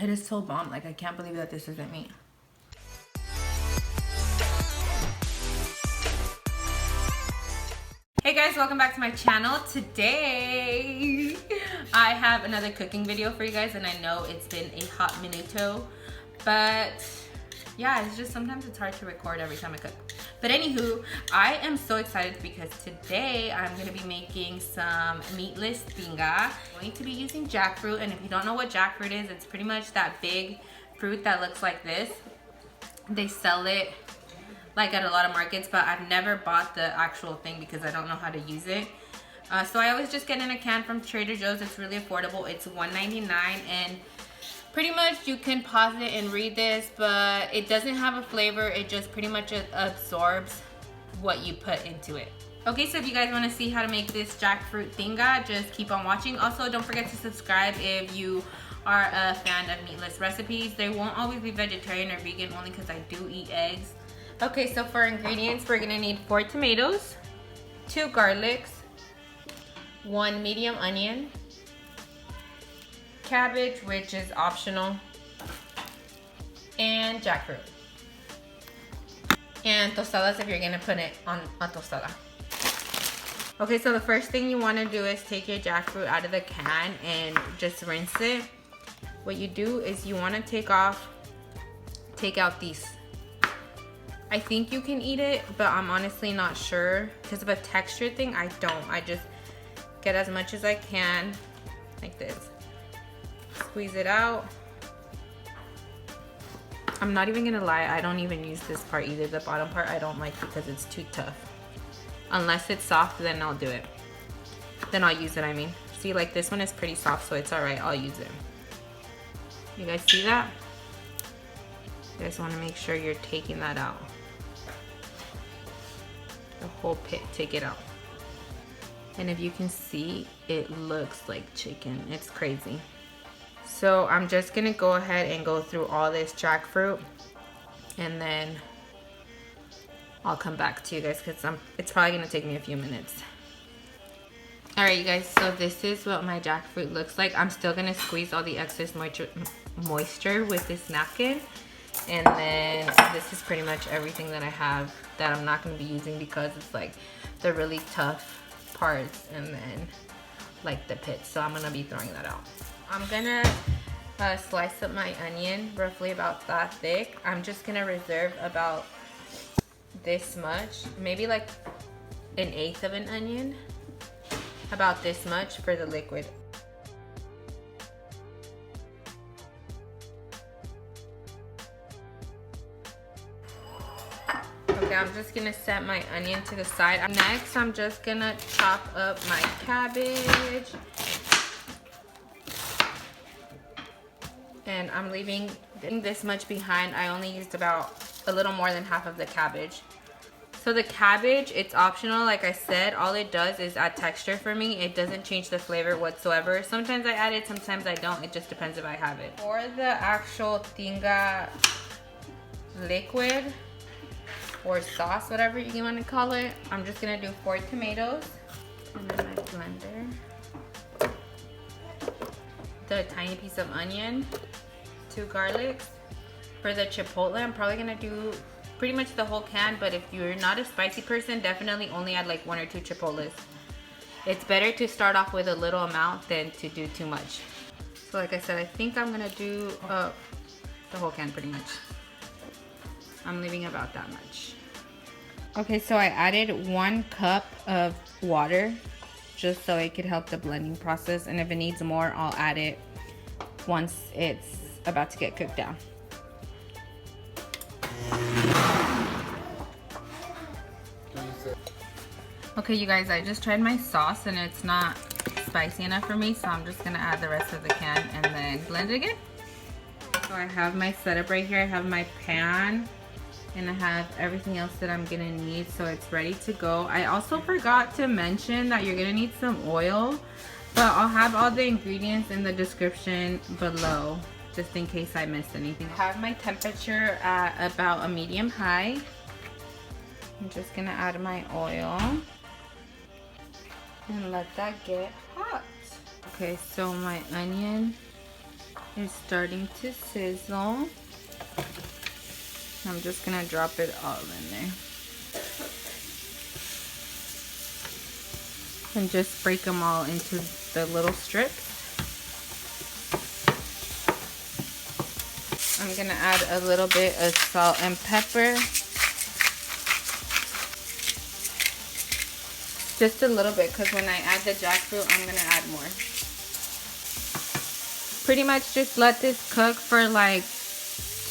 It is so bomb. Like, I can't believe that this isn't meat. Hey guys, welcome back to my channel. Today I have another cooking video for you guys, and I know it's been a hot minuto, but yeah, it's just sometimes it's hard to record every time I cook. But anywho, I am so excited because today I'm going to be making some meatless tinga. I'm going to be using jackfruit, and if you don't know what jackfruit is, it's pretty much that big fruit that looks like this. They sell it like at a lot of markets, but I've never bought the actual thing because I don't know how to use it. So I always just get in a can from Trader Joe's. It's really affordable. It's $1.99, and pretty much you can pause it and read this, but it doesn't have a flavor. It just pretty much absorbs what you put into it. Okay, so if you guys want to see how to make this jackfruit tinga, just keep on watching. Also, don't forget to subscribe if you are a fan of meatless recipes. They won't always be vegetarian or vegan, only because I do eat eggs. Okay, so for ingredients, we're gonna need 4 tomatoes, 2 garlics, 1 medium onion, cabbage, which is optional, and jackfruit, and tostadas if you're gonna put it on a tostada. Okay, so the first thing you wanna do is take your jackfruit out of the can and just rinse it. What you do is you wanna take out these. I think you can eat it, but I'm honestly not sure. Because of a texture thing, I don't. I just get as much as I can, like this. Squeeze it out. I'm not even gonna lie, I don't even use this part either. The bottom part I don't like because it's too tough. Unless it's soft, then I'll do it. Then I'll use it, I mean. See, like this one is pretty soft, so it's alright, I'll use it. You guys see that? You guys wanna make sure you're taking that out. The whole pit, take it out. And if you can see, it looks like chicken. It's crazy. So I'm just gonna go ahead and go through all this jackfruit, and then I'll come back to you guys because it's probably gonna take me a few minutes. Alright you guys, so this is what my jackfruit looks like. I'm still gonna squeeze all the excess moisture with this napkin. And then this is pretty much everything that I have that I'm not going to be using because it's like the really tough parts and then like the pits. So I'm going to be throwing that out. I'm going to slice up my onion roughly about that thick. I'm just going to reserve about this much, maybe like 1/8 of an onion, about this much for the liquid. Okay, I'm just gonna set my onion to the side. Next, I'm just gonna chop up my cabbage. And I'm leaving this much behind. I only used about a little more than half of the cabbage. So the cabbage, it's optional. Like I said, all it does is add texture for me. It doesn't change the flavor whatsoever. Sometimes I add it, sometimes I don't. It just depends if I have it. For the actual tinga liquid, or sauce, whatever you want to call it, I'm just gonna do 4 tomatoes, and then my blender, the tiny piece of onion, 2 garlics. For the chipotle, I'm probably gonna do pretty much the whole can, but if you're not a spicy person, definitely only add like 1 or 2 chipotles. It's better to start off with a little amount than to do too much. So like I said, I think I'm gonna do the whole can pretty much. I'm leaving about that much. Okay, so I added 1 cup of water just so it could help the blending process, and if it needs more, I'll add it once it's about to get cooked down. Okay, you guys, I just tried my sauce and it's not spicy enough for me, so I'm just gonna add the rest of the can and then blend it again. So I have my setup right here. I have my pan, and I have everything else that I'm gonna need, so it's ready to go. I also forgot to mention that you're gonna need some oil, but I'll have all the ingredients in the description below just in case I missed anything. I have my temperature at about a medium high. I'm just gonna add my oil and let that get hot. Okay, so my onion is starting to sizzle. I'm just gonna drop it all in there. And just break them all into the little strips. I'm gonna add a little bit of salt and pepper. Just a little bit, because when I add the jackfruit, I'm gonna add more. Pretty much just let this cook for like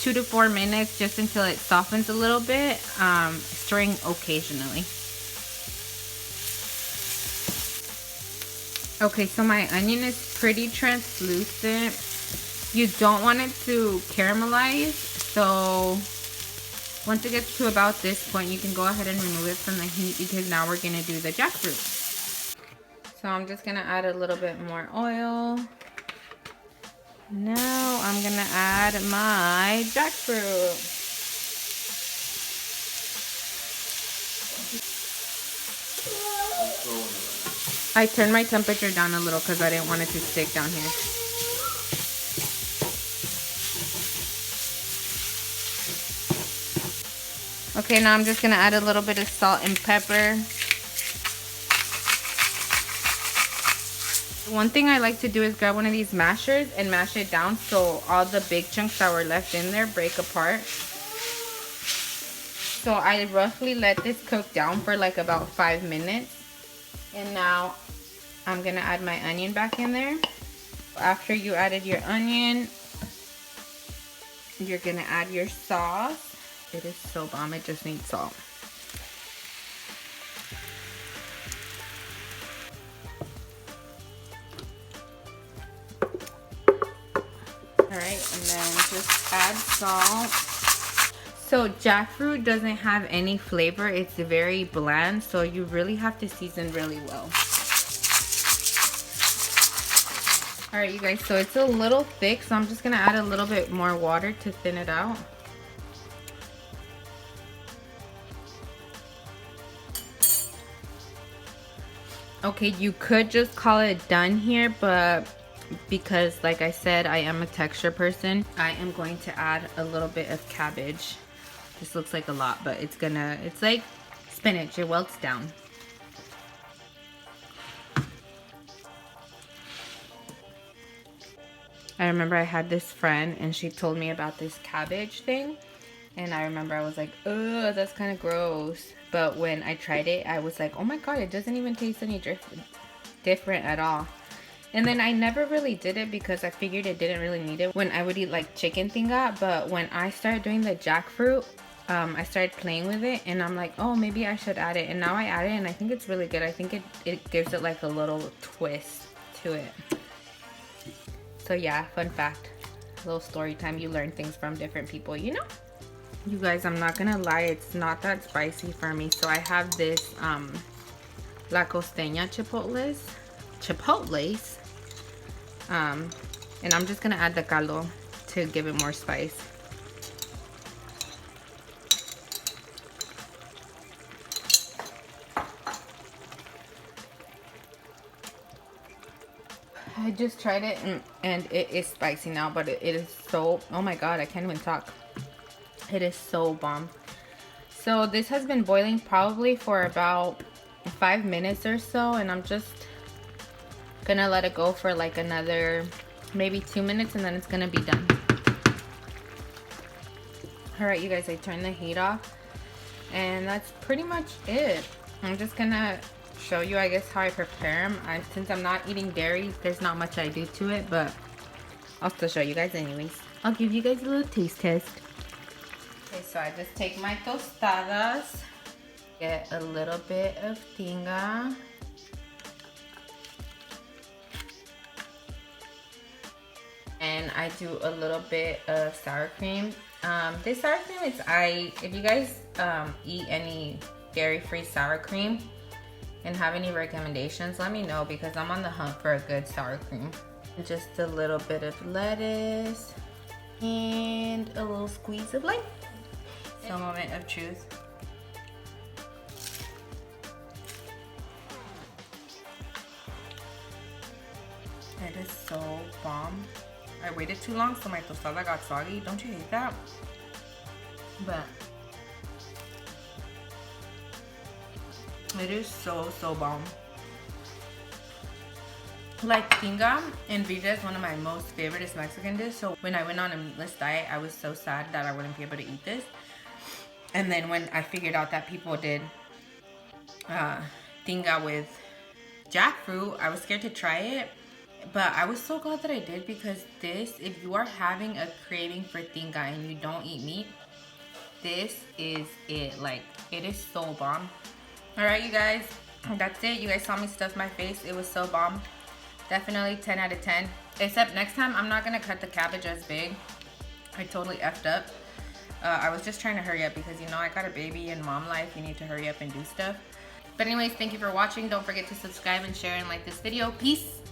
2 to 4 minutes, just until it softens a little bit, stirring occasionally. Okay, so my onion is pretty translucent. You don't want it to caramelize, so once it gets to about this point, you can go ahead and remove it from the heat, because now we're gonna do the jackfruit. So I'm just gonna add a little bit more oil. Now I'm gonna add my jackfruit. I turned my temperature down a little because I didn't want it to stick down here. Okay, now I'm just gonna add a little bit of salt and pepper. One thing I like to do is grab one of these mashers and mash it down so all the big chunks that were left in there break apart. So I roughly let this cook down for like about 5 minutes. And now I'm gonna add my onion back in there. After you added your onion, you're gonna add your sauce. It is so bomb, it just needs salt. Alright, and then just add salt. So jackfruit doesn't have any flavor, it's very bland, so you really have to season really well. Alright you guys, so it's a little thick, so I'm just gonna add a little bit more water to thin it out. Okay, you could just call it done here, but because like I said, I am a texture person, I am going to add a little bit of cabbage. This looks like a lot, but it's like spinach, it welts down. I remember I had this friend and she told me about this cabbage thing, and I remember I was like, ugh, that's kind of gross. But when I tried it, I was like, oh my god, it doesn't even taste any different at all. And then I never really did it because I figured it didn't really need it when I would eat like chicken tinga. But when I started doing the jackfruit, I started playing with it and I'm like, oh, maybe I should add it. And now I add it and I think it's really good. I think it gives it like a little twist to it. So yeah, fun fact, a little story time. You learn things from different people, you know? You guys, I'm not gonna lie, it's not that spicy for me. So I have this La Costeña chipotles. And I'm just gonna add the caldo to give it more spice. I just tried it and it is spicy now, but it is so, oh my god, I can't even talk. It is so bomb. So this has been boiling probably for about 5 minutes or so, and I'm just gonna let it go for like another maybe 2 minutes and then it's gonna be done. Alright you guys, I turned the heat off and that's pretty much it. I'm just gonna show you, I guess, how I prepare them. Since I'm not eating dairy, there's not much I do to it, but I'll still show you guys anyways. I'll give you guys a little taste test. Okay, so I just take my tostadas, get a little bit of tinga, and I do a little bit of sour cream. This sour cream is, if you guys eat any dairy-free sour cream and have any recommendations, let me know because I'm on the hunt for a good sour cream. And just a little bit of lettuce and a little squeeze of lime. So moment of truth. It is so bomb. I waited too long, so my tostada got soggy. Don't you hate that? But it is so bomb. Like tinga and vija is one of my most favorite Mexican dishes. So when I went on a meatless diet, I was so sad that I wouldn't be able to eat this. And then when I figured out that people did tinga with jackfruit, I was scared to try it. But I was so glad that I did, because this, if you are having a craving for tinga and you don't eat meat, this is it. Like, it is so bomb. Alright, you guys, that's it. You guys saw me stuff my face. It was so bomb. Definitely 10 out of 10. Except next time, I'm not going to cut the cabbage as big. I totally effed up. I was just trying to hurry up because, you know, I got a baby and mom life. You need to hurry up and do stuff. But anyways, thank you for watching. Don't forget to subscribe and share and like this video. Peace.